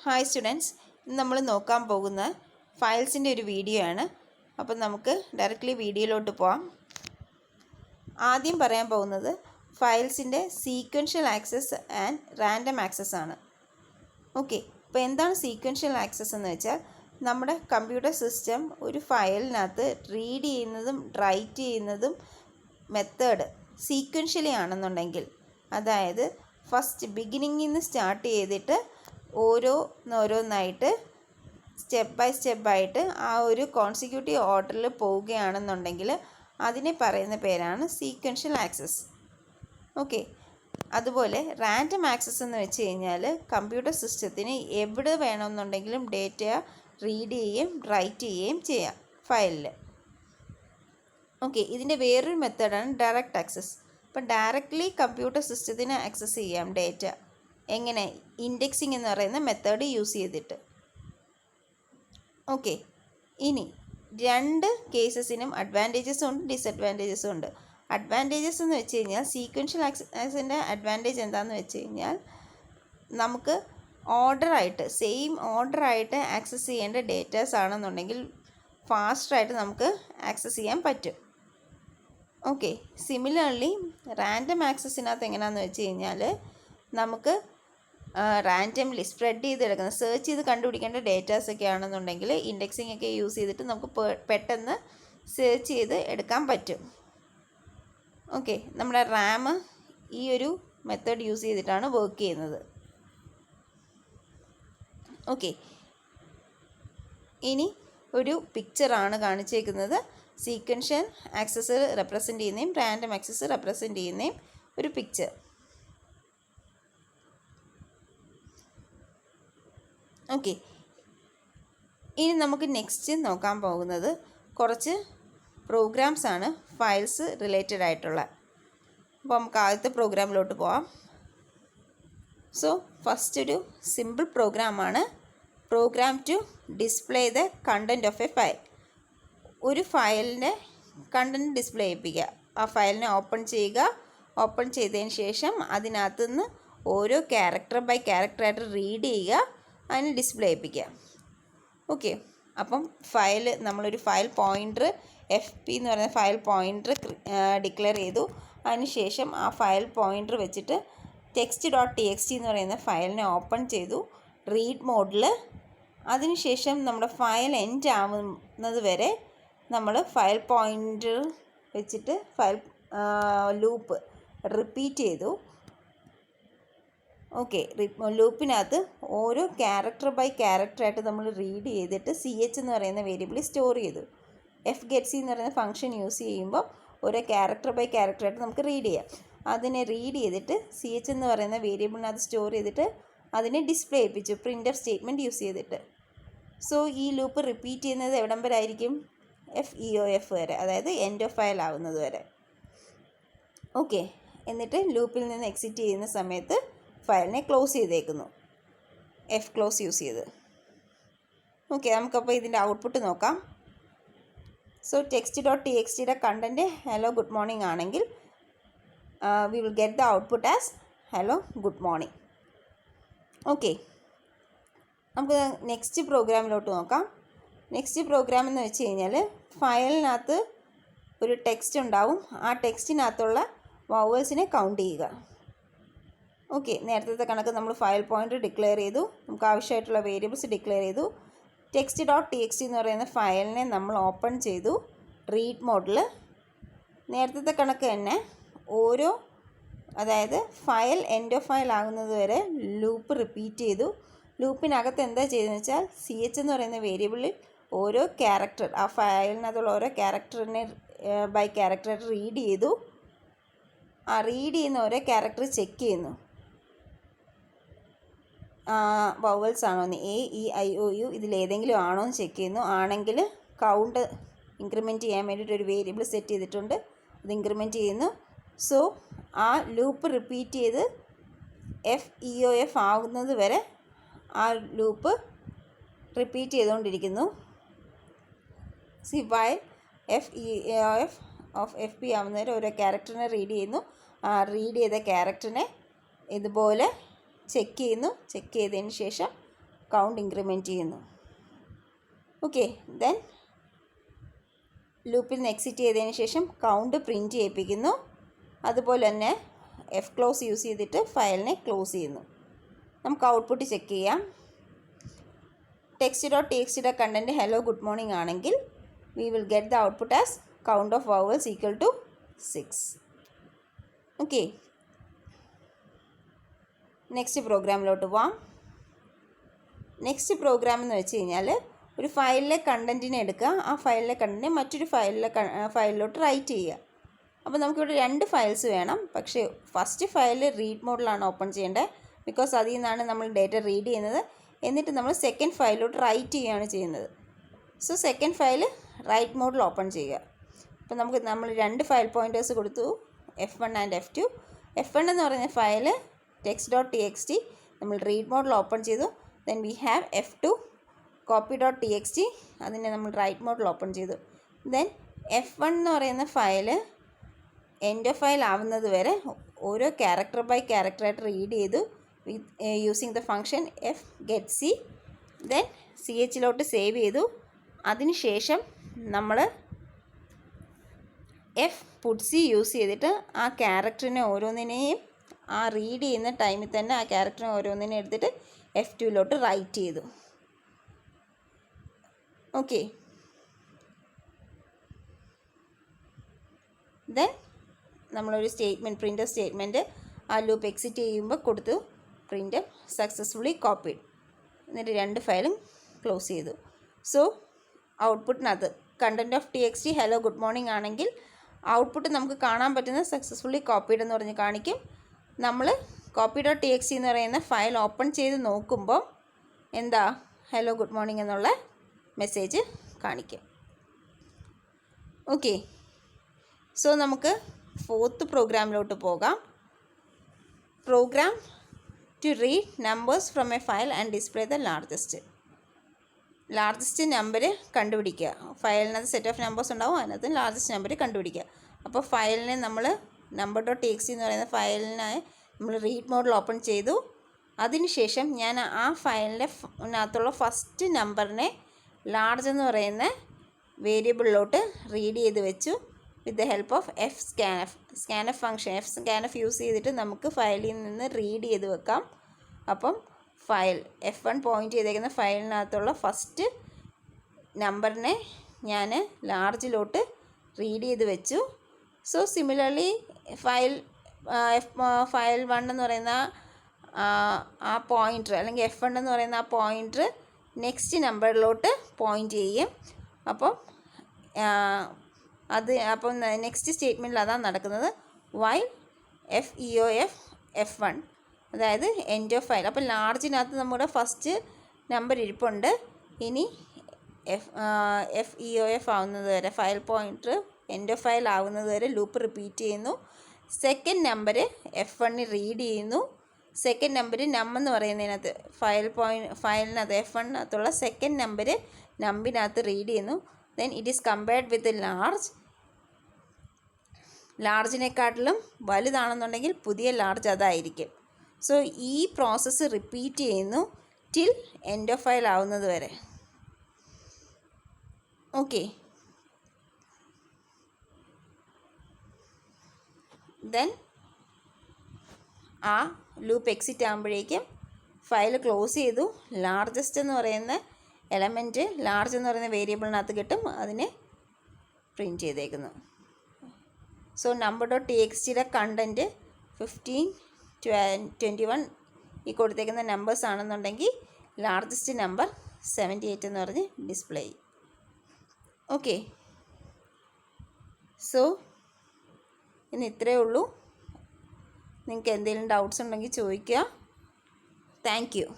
Hi students, ഇന്ന് നമ്മൾ നോക്കാൻ പോകുന്ന ഫയൽസിൻ്റെ ഒരു വീഡിയോ ആണ്. അപ്പം നമുക്ക് ഡയറക്റ്റ്ലി വീഡിയോയിലോട്ട് പോവാം. ആദ്യം പറയാൻ പോകുന്നത് ഫയൽസിൻ്റെ sequential access and random access ആണ്. ഓക്കെ, അപ്പോൾ എന്താണ് സീക്വൻഷ്യൽ ആക്സസ് എന്ന് വെച്ചാൽ, നമ്മുടെ കമ്പ്യൂട്ടർ സിസ്റ്റം ഒരു ഫയലിനകത്ത് റീഡ് ചെയ്യുന്നതും റൈറ്റ് ചെയ്യുന്നതും മെത്തേഡ് സീക്വൻഷ്യലി ആണെന്നുണ്ടെങ്കിൽ, അതായത് ഫസ്റ്റ് ബിഗിനിങ്ങിൽ നിന്ന് സ്റ്റാർട്ട് ചെയ്തിട്ട് ഓരോന്നായിട്ട് സ്റ്റെപ്പ് ബൈ സ്റ്റെപ്പായിട്ട് ആ ഒരു കോൺസിക്യൂട്ടീവ് ഓർഡറിൽ പോവുകയാണെന്നുണ്ടെങ്കിൽ അതിനെ പറയുന്ന പേരാണ് സീക്വൻഷ്യൽ ആക്സസ്. ഓക്കെ, അതുപോലെ റാൻഡം ആക്സസ് എന്ന് വെച്ച് കഴിഞ്ഞാൽ കമ്പ്യൂട്ടർ സിസ്റ്റത്തിന് എവിടെ വേണമെന്നുണ്ടെങ്കിലും ഡേറ്റ റീഡ് ചെയ്യുകയും റൈറ്റ് ചെയ്യുകയും ചെയ്യാം ഫയലിൽ. ഓക്കെ, ഇതിൻ്റെ വേറൊരു മെത്തേഡാണ് ഡയറക്റ്റ് ആക്സസ്. അപ്പം ഡയറക്റ്റ്ലി കമ്പ്യൂട്ടർ സിസ്റ്റത്തിന് ആക്സസ് ചെയ്യാം ഡേറ്റ. എങ്ങനെ? ഇൻഡെക്സിങ് എന്ന് പറയുന്ന മെത്തേഡ് യൂസ് ചെയ്തിട്ട്. ഓക്കെ, ഇനി രണ്ട് കേസസിനും അഡ്വാൻറ്റേജസും ഉണ്ട്, ഡിസഡ്വാൻറ്റേജസും ഉണ്ട്. അഡ്വാൻറ്റേജസ് എന്ന് വെച്ച് കഴിഞ്ഞാൽ സീക്വൻഷ്യൽ ആക്സസിൻ്റെ അഡ്വാൻറ്റേജ് എന്താണെന്ന് വെച്ച് കഴിഞ്ഞാൽ, നമുക്ക് സെയിം ഓർഡറായിട്ട് ആക്സസ് ചെയ്യേണ്ട ഡേറ്റാസ് ആണെന്നുണ്ടെങ്കിൽ ഫാസ്റ്ററായിട്ട് നമുക്ക് ആക്സസ് ചെയ്യാൻ പറ്റും. ഓക്കെ, സിമിലർലി റാൻഡം ആക്സസിനകത്ത് എങ്ങനെയാണെന്ന് വെച്ച് കഴിഞ്ഞാൽ, നമുക്ക് റാൻഡംലി സ്പ്രെഡ് ചെയ്തെടുക്കുന്ന സെർച്ച് ചെയ്ത് കണ്ടുപിടിക്കേണ്ട ഡേറ്റാസൊക്കെ ആണെന്നുണ്ടെങ്കിൽ ഇൻഡെക്സിംഗ് ഒക്കെ യൂസ് ചെയ്തിട്ട് നമുക്ക് പെട്ടെന്ന് സെർച്ച് ചെയ്ത് എടുക്കാൻ പറ്റും. ഓക്കെ, നമ്മുടെ റാം ഈ ഒരു മെത്തേഡ് യൂസ് ചെയ്തിട്ടാണ് വർക്ക് ചെയ്യുന്നത്. ഓക്കെ, ഇനി ഒരു പിക്ചറാണ് കാണിച്ചേക്കുന്നത്. സീക്വൻഷ്യൽ ആക്സസ് റെപ്രസെൻ്റ് ചെയ്യുന്നതും റാൻഡം ആക്സസ് റെപ്രസെൻ്റ് ചെയ്യുന്നതും ഒരു പിക്ചർ. ഓക്കെ, ഇനി നമുക്ക് നെക്സ്റ്റ് നോക്കാൻ പോകുന്നത് കുറച്ച് പ്രോഗ്രാംസ് ആണ് ഫയൽസ് റിലേറ്റഡ് ആയിട്ടുള്ള. അപ്പോൾ നമുക്ക് ആദ്യത്തെ പ്രോഗ്രാമിലോട്ട് പോവാം. സോ ഫസ്റ്റ് ഒരു സിമ്പിൾ പ്രോഗ്രാമാണ് program to display the content of a file. ഒരു ഫയലിൻ്റെ കണ്ടൻറ്റ് ഡിസ്പ്ലേ ചെയ്യിപ്പിക്കുക. ആ ഫയലിനെ ഓപ്പൺ ചെയ്യുക. ഓപ്പൺ ചെയ്തതിന് ശേഷം അതിനകത്ത് നിന്ന് ഓരോ ക്യാരക്ടർ ബൈ ക്യാരക്ടറായിട്ട് റീഡ് ചെയ്യുക, അതിന് ഡിസ്പ്ലേ ചെയ്യിപ്പിക്കുക. ഓക്കെ, അപ്പം നമ്മളൊരു ഫയൽ പോയിൻ്റർ FP എന്ന് പറയുന്ന ഫയൽ പോയിൻ്റർ ഡിക്ലെയർ ചെയ്തു. അതിനുശേഷം ആ ഫയൽ പോയിൻ്റർ വെച്ചിട്ട് text.txt എന്ന് പറയുന്ന ഫയലിനെ ഓപ്പൺ ചെയ്തു റീഡ് മോഡിൽ. അതിനുശേഷം നമ്മുടെ ഫയൽ എൻഡ് ആവുന്നത് വരെ നമ്മൾ ഫയൽ പോയിൻ്റർ വെച്ചിട്ട് ലൂപ്പ് റിപ്പീറ്റ് ചെയ്തു. ഓക്കെ, ലൂപ്പിനകത്ത് ഓരോ ക്യാരക്ടർ ബൈ ക്യാരക്ടറായിട്ട് നമ്മൾ റീഡ് ചെയ്തിട്ട് CH എന്ന് പറയുന്ന വേരിയബിളിൽ സ്റ്റോർ ചെയ്തു. fgetc എന്ന് പറയുന്ന ഫംഗ്ഷൻ യൂസ് ചെയ്യുമ്പോൾ ഓരോ ക്യാരക്ടർ ബൈ ക്യാരക്ടറായിട്ട് നമുക്ക് റീഡ് ചെയ്യാം. അതിനെ റീഡ് ചെയ്തിട്ട് CH എന്ന് പറയുന്ന വേരിയബിളിനകത്ത് സ്റ്റോർ ചെയ്തിട്ട് അതിനെ ഡിസ്പ്ലേ ചെയ്യിപ്പിച്ചു പ്രിൻ്റ് ഓഫ് സ്റ്റേറ്റ്മെൻറ്റ് യൂസ് ചെയ്തിട്ട്. സോ ഈ ലൂപ്പ് റിപ്പീറ്റ് ചെയ്യുന്നത് എവിടം വരെ ആയിരിക്കും? FEOF വരെ, അതായത് എൻഡ് ഓഫ് ഫയൽ ആവുന്നത് വരെ. ഓക്കെ, എന്നിട്ട് ലൂപ്പിൽ നിന്ന് എക്സിറ്റ് ചെയ്യുന്ന സമയത്ത് ഫയലിനെ ക്ലോസ് ചെയ്തേക്കുന്നു ക്ലോസ് യൂസ് ചെയ്ത്. ഓക്കെ, നമുക്കപ്പോൾ ഇതിൻ്റെ ഔട്ട്പുട്ട് നോക്കാം. സോ text.txtയുടെ കണ്ടൻറ്റ് ഹലോ ഗുഡ് മോർണിംഗ് ആണെങ്കിൽ we will get the output as hello good morning. Okay, നമുക്ക് നെക്സ്റ്റ് പ്രോഗ്രാമിലോട്ട് നോക്കാം. നെക്സ്റ്റ് പ്രോഗ്രാം എന്ന് വെച്ച് കഴിഞ്ഞാൽ, ഫയലിനകത്ത് ഒരു ടെക്സ്റ്റ് ഉണ്ടാവും. ആ ടെക്സ്റ്റിനകത്തുള്ള വവൽസിനെ കൗണ്ട് ചെയ്യുക. ഓക്കെ, നേരത്തെ കണക്ക് നമ്മൾ ഫയൽ പോയിൻ്റർ ഡിക്ലെയർ ചെയ്തു, നമുക്ക് ആവശ്യമായിട്ടുള്ള വേരിയബിൾസ് ഡിക്ലെയർ ചെയ്തു. text.txt എന്ന് പറയുന്ന ഫയലിനെ നമ്മൾ ഓപ്പൺ ചെയ്തു റീഡ് മോഡിൽ. നേരത്തെ കണക്ക് തന്നെ അതായത് ഫയൽ എൻഡ് ഓഫ് ഫയൽ ആകുന്നത് വരെ ലൂപ്പ് റിപ്പീറ്റ് ചെയ്തു. ലൂപ്പിനകത്ത് എന്താ ചെയ്തതെന്ന് വെച്ചാൽ, CH എന്ന് പറയുന്ന വേരിയബിളിൽ ഓരോ ക്യാരക്ടർ, ആ ഫയലിനകത്തുള്ള ഓരോ ക്യാരക്ടറിനെ ബൈ ക്യാരക്ടർ റീഡ് ചെയ്തു. ആ റീഡ് ചെയ്യുന്ന ഓരോ ക്യാരക്ടർ ചെക്ക് ചെയ്യുന്നു, വവൽസ് ആണോ എന്ന്, AEIOU ഇതിലേതെങ്കിലും ആണോ എന്ന് ചെക്ക് ചെയ്യുന്നു. ആണെങ്കിൽ കൗണ്ട് ഇൻക്രിമെൻറ്റ് ചെയ്യാൻ വേണ്ടിയിട്ട് ഒരു വേരിയബിൾ സെറ്റ് ചെയ്തിട്ടുണ്ട്, അത് ഇൻക്രിമെൻറ്റ് ചെയ്യുന്നു. സോ ആ ലൂപ്പ് റിപ്പീറ്റ് ചെയ്ത് FEOF ആകുന്നത് വരെ ആ ലൂപ്പ് റിപ്പീറ്റ് ചെയ്തുകൊണ്ടിരിക്കുന്നു. while FEOF ഓഫ് FP ആവുന്നവരെ ഓരോ ക്യാരക്ടറിനെ റീഡ് ചെയ്യുന്നു. ആ റീഡ് ചെയ്ത ക്യാരക്ടറിനെ ഇതുപോലെ ചെക്ക് ചെയ്തതിന് ശേഷം കൗണ്ട് ഇൻക്രിമെൻറ്റ് ചെയ്യുന്നു. ഓക്കെ, ദെൻ ലൂപ്പിൽ നിന്ന് എക്സിറ്റ് ചെയ്തതിന് ശേഷം കൗണ്ട് പ്രിൻറ്റ് ചെയ്യിപ്പിക്കുന്നു. അതുപോലെ തന്നെ എഫ് ക്ലോസ് യൂസ് ചെയ്തിട്ട് ഫയലിനെ ക്ലോസ് ചെയ്യുന്നു. നമുക്ക് ഔട്ട്പുട്ട് ചെക്ക് ചെയ്യാം. text.txt content hello good morning ആണെങ്കിൽ we will get the output as count of vowels equal to 6. Okay, next പ്രോഗ്രാമിലോട്ട് പോവാം. നെക്സ്റ്റ് പ്രോഗ്രാം എന്ന് വെച്ച് കഴിഞ്ഞാൽ ഒരു ഫയലിലെ കണ്ടൻറ്റിനെ എടുക്കുക, ആ ഫയലിലെ കണ്ടൻറ്റിനെ മറ്റൊരു ഫയലിലോട്ട് റൈറ്റ് ചെയ്യുക. അപ്പോൾ നമുക്കിവിടെ 2 ഫയൽസ് വേണം. പക്ഷേ ഫസ്റ്റ് ഫയൽ റീഡ് മോഡിലാണ് ഓപ്പൺ ചെയ്യേണ്ടത്, ബിക്കോസ് അതിൽ നിന്നാണ് നമ്മൾ ഡേറ്റ റീഡ് ചെയ്യുന്നത്. എന്നിട്ട് നമ്മൾ സെക്കൻഡ് ഫയലിലോട്ട് റൈറ്റ് ചെയ്യുകയാണ് ചെയ്യുന്നത്. സോ സെക്കൻഡ് ഫയൽ റൈറ്റ് മോഡിൽ ഓപ്പൺ ചെയ്യുക. അപ്പോൾ നമ്മൾ 2 ഫയൽ പോയിൻറ്റേഴ്സ് കൊടുത്തു, F1 ആൻഡ് F2. F1 എന്ന് പറയുന്ന ഫയൽ text.txt നമ്മൾ റീഡ് മോഡിൽ ഓപ്പൺ ചെയ്തു. Then we have F2 copy.txt, അതിനെ നമ്മൾ റൈറ്റ് മോഡിൽ ഓപ്പൺ ചെയ്തു. ദെൻ F1 എന്ന് പറയുന്ന ഫയൽ എൻഡ് ഓഫ് ഫയൽ ആവുന്നത് വരെ ഓരോ ക്യാരക്ടർ ബൈ ക്യാരക്ടറായിട്ട് റീഡ് ചെയ്തു using the function F get C. Then CHലോട്ട് സേവ് ചെയ്തു. അതിനുശേഷം നമ്മൾ എഫ് പുട്ട് സി യൂസ് ചെയ്തിട്ട് ആ ക്യാരക്ടറിനെ ഓരോന്നിനെയും ആ റീഡ് ചെയ്യുന്ന ടൈമിൽ തന്നെ ആ ക്യാരക്ടറിനെ ഓരോന്നിനെയും എടുത്തിട്ട് F2ലോട്ട് റൈറ്റ് ചെയ്തു. ഓക്കെ, ദെൻ നമ്മളൊരു സ്റ്റേറ്റ്മെൻറ്റ്, പ്രിൻ്റ് സ്റ്റേറ്റ്മെൻറ്റ് ആ ലൂപ്പ് എക്സിറ്റ് ചെയ്യുമ്പോൾ കൊടുത്തു, പ്രിൻ്റ് സക്സസ്ഫുള്ളി കോപ്പീഡ്. എന്നിട്ട് 2 ഫയലും ക്ലോസ് ചെയ്തു. സോ ഔട്ട്പുട്ടിനകത്ത് content of TXT hello good morning ആണെങ്കിൽ ഔട്ട്പുട്ട് നമുക്ക് കാണാൻ പറ്റുന്ന സക്സസ്ഫുള്ളി കോപ്പീഡ് എന്ന് പറഞ്ഞ് കാണിക്കും. നമ്മൾ copy.txt എന്ന് പറയുന്ന ഫയൽ ഓപ്പൺ ചെയ്ത് നോക്കുമ്പോൾ എന്താ ഹലോ ഗുഡ് മോർണിംഗ് എന്നുള്ള മെസ്സേജ് കാണിക്കും. ഓക്കെ, സോ നമുക്ക് 4th പ്രോഗ്രാമിലോട്ട് പോകാം. Program to read numbers from a file and display the largest number കണ്ടുപിടിക്കുക. ഫയലിനകത്ത് സെറ്റ് ഓഫ് നമ്പേഴ്സ് ഉണ്ടാവും, അതിനകത്ത് ലാർജസ്റ്റ് നമ്പർ കണ്ടുപിടിക്കുക. അപ്പോൾ ഫയലിനെ നമ്മൾ number.txt എന്ന് പറയുന്ന ഫയലിനായി നമ്മൾ റീഡ് മോഡിൽ ഓപ്പൺ ചെയ്തു. അതിനുശേഷം ഞാൻ ആ ഫയലിനകത്തുള്ള ഫസ്റ്റ് നമ്പറിനെ ലാർജ് എന്ന് പറയുന്ന വേരിയബിളിലോട്ട് റീഡ് ചെയ്ത് വെച്ചു with the help of scanf function. scanf use ചെയ്തിട്ട് നമുക്ക് ഫയലിൽ നിന്ന് റീഡ് ചെയ്ത് വെക്കാം. അപ്പം ഫയൽ F1 പോയിൻ്റ് ചെയ്തേക്കുന്ന ഫയലിനകത്തുള്ള ഫസ്റ്റ് നമ്പറിനെ ഞാൻ ലാർജിലോട്ട് റീഡ് ചെയ്ത് വെച്ചു. സോ സിമിലർലി ഫയൽ 1 എന്ന് പറയുന്ന ആ പോയിൻ്റർ അല്ലെങ്കിൽ F1 എന്ന് പറയുന്ന ആ പോയിൻ്റർ നെക്സ്റ്റ് നമ്പറിലോട്ട് പോയിൻ്റ് ചെയ്യും. അപ്പം നെക്സ്റ്റ് സ്റ്റേറ്റ്മെൻറ്റിൽ അതാണ് നടക്കുന്നത്. while FEOF F1, അതായത് എൻഡ് ഓഫ് ഫയൽ. അപ്പോൾ ലാർജിനകത്ത് നമ്മുടെ ഫസ്റ്റ് നമ്പർ ഇരിപ്പുണ്ട്. ഇനി FEOF ആവുന്നത് വരെ, file pointer end of file ആവുന്നത് വരെ ലൂപ്പ് റിപ്പീറ്റ് ചെയ്യുന്നു. സെക്കൻഡ് നമ്പർ F1 റീഡ് ചെയ്യുന്നു. സെക്കൻഡ് നമ്പർ എന്ന് പറയുന്നതിനകത്ത് ഫയലിനകത്ത് F1-നകത്തുള്ള സെക്കൻഡ് നമ്പർ നമ്പിനകത്ത് റീഡ് ചെയ്യുന്നു. Then it is compared with ലാർജിനെക്കാട്ടിലും വലുതാണെന്നുണ്ടെങ്കിൽ പുതിയ ലാർജ് അതായിരിക്കും. സോ ഈ പ്രോസസ്സ് റിപ്പീറ്റ് ചെയ്യുന്നു ടിൽ എൻഡ് ഓഫ് ഫയൽ ആവുന്നത് വരെ. ഓക്കെ, ദെൻ ആ ലൂപ്പ് എക്സിറ്റ് ആകുമ്പോഴേക്കും ഫയൽ ക്ലോസ് ചെയ്തു. ലാർജസ്റ്റ് എന്ന് പറയുന്ന എലമെൻറ്റ് ലാർജ് എന്ന് പറയുന്ന വേരിയബിളിനകത്ത് കിട്ടും, അതിനെ പ്രിൻറ്റ് ചെയ്തേക്കുന്നു. സോ number.txt കണ്ടൻറ്റ് 15, 21 ഈ കൊടുത്തേക്കുന്ന നമ്പേഴ്സ് ആണെന്നുണ്ടെങ്കിൽ ലാർജസ്റ്റ് നമ്പർ 78 എന്ന് പറഞ്ഞ് ഡിസ്പ്ലേ ചെയ്യും. ഓക്കെ, സോ ഇന്ന് ഇത്രയേ ഉള്ളൂ. നിങ്ങൾക്ക് എന്തെങ്കിലും ഡൗട്ട്സ് ഉണ്ടെങ്കിൽ ചോദിക്കുക. Thank you.